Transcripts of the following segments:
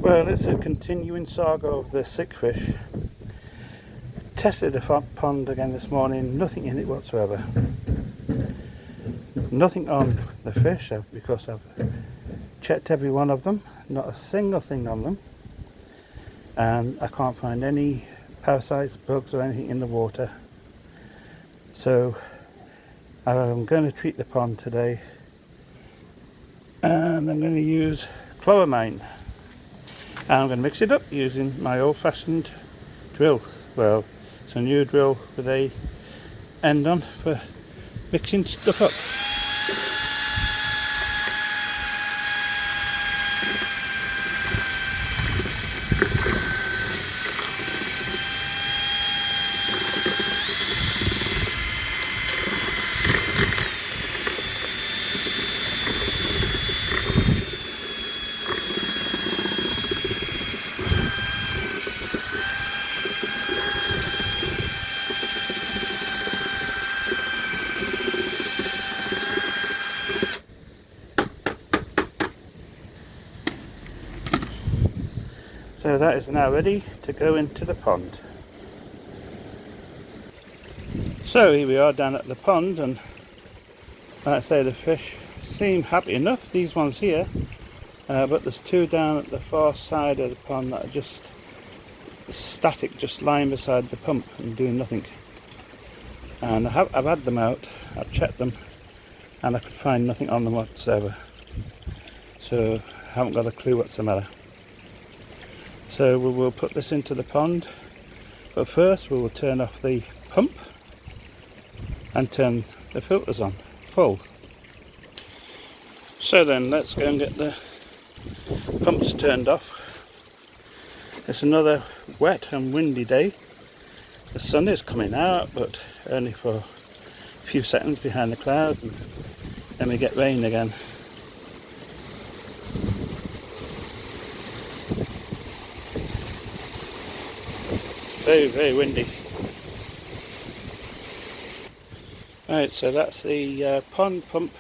Well, it's a continuing saga of the sick fish. Tested the pond again this morning, nothing in it whatsoever. Nothing on the fish because I've checked every one of them, not a single thing on them. And I can't find any parasites, bugs or anything in the water. So I'm going to treat the pond today, and I'm going to use chloramine. And I'm going to mix it up using my old-fashioned drill. Well, it's a new drill with a end on for mixing stuff up. So that is now ready to go into the pond. So here we are down at the pond, and like I say, the fish seem happy enough, these ones here, but there's two down at the far side of the pond that are just static, just lying beside the pump and doing nothing. And I've had them out, I've checked them, and I could find nothing on them whatsoever. So I haven't got a clue what's the matter. So we will put this into the pond, but first we will turn off the pump and turn the filters on full. So then let's go and get the pumps turned off. It's another wet and windy day. The sun is coming out, but only for a few seconds behind the clouds, and then we get rain again. Very, very windy. Right, so that's the pond pump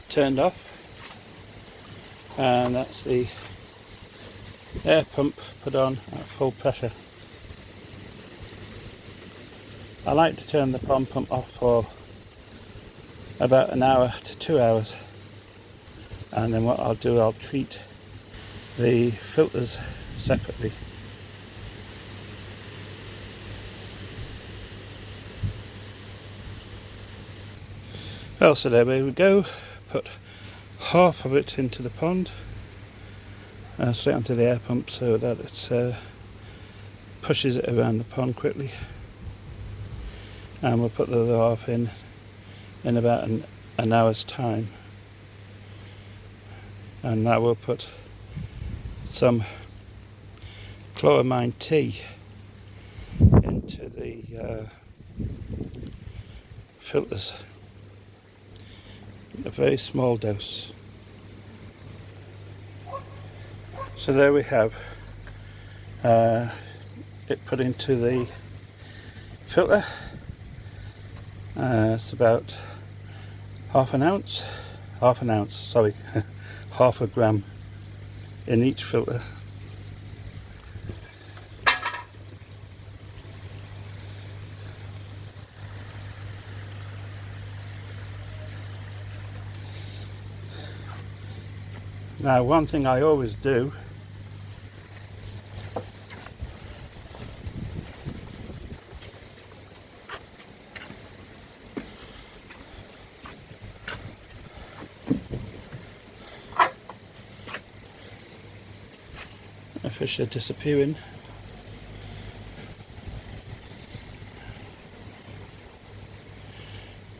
turned off, and that's the air pump put on at full pressure. I like to turn the pond pump off for about an hour to 2 hours, and then what I'll do, I'll treat the filters separately. Well, so there we go. Put half of it into the pond, straight onto the air pump, so that it pushes it around the pond quickly. And we'll put the other half in about an hour's time. And now we'll put some chloramine tea into the filters. A very small dose. So there we have it put into the filter. It's about half an ounce, sorry, half a gram in each filter. Now, one thing I always do the fish are disappearing.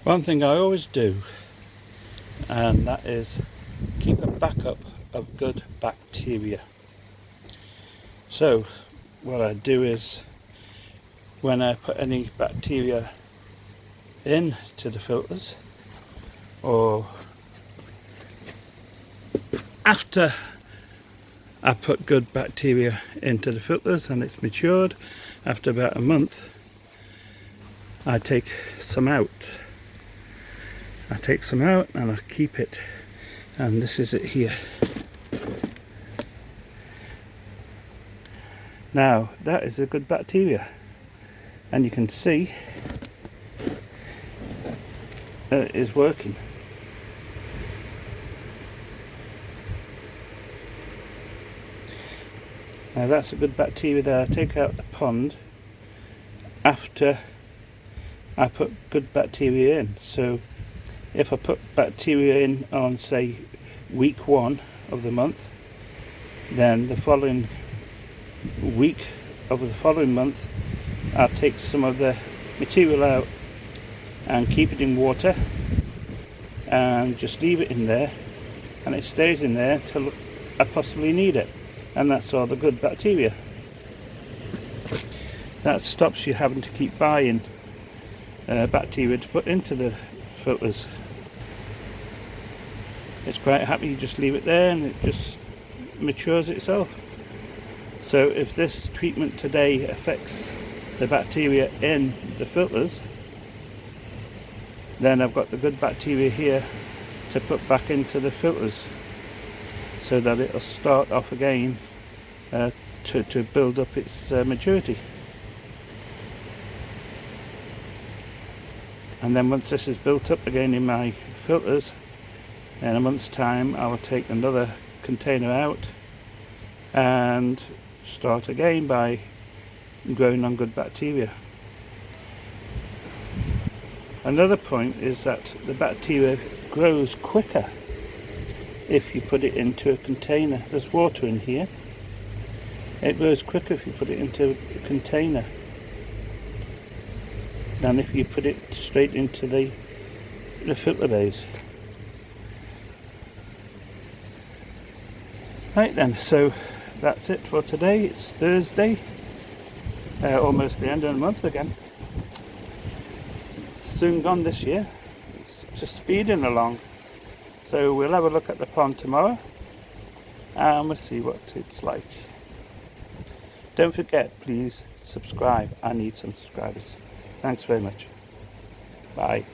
One thing I always do, and that is keep a backup of good bacteria. So what I do is, when I put any bacteria into the filters, or after I put good bacteria into the filters and it's matured, after about a month, I take some out. And I keep it, and this is it here. Now that is a good bacteria, and you can see that it is working. Now that's a good bacteria there. I take out the pond after I put good bacteria in. So if I put bacteria in on, say, week 1 of the month, then the following week of the following month I'll take some of the material out and keep it in water and just leave it in there, and it stays in there till I possibly need it, and that's all the good bacteria. That stops you having to keep buying bacteria to put into the filters. It's quite happy, you just leave it there and it just matures itself. So if this treatment today affects the bacteria in the filters, then I've got the good bacteria here to put back into the filters, so that it'll start off again to build up its maturity. And then once this is built up again in my filters, in a month's time I will take another container out and start again by growing on good bacteria. Another point is that the bacteria grows quicker if you put it into a container. There's water in here. It grows quicker if you put it into a container than if you put it straight into the filter bays. Right then, so that's it for today. It's Thursday, almost the end of the month again. It's soon gone this year. It's just speeding along. So we'll have a look at the pond tomorrow and we'll see what it's like. Don't forget, please subscribe. I need some subscribers. Thanks very much. Bye.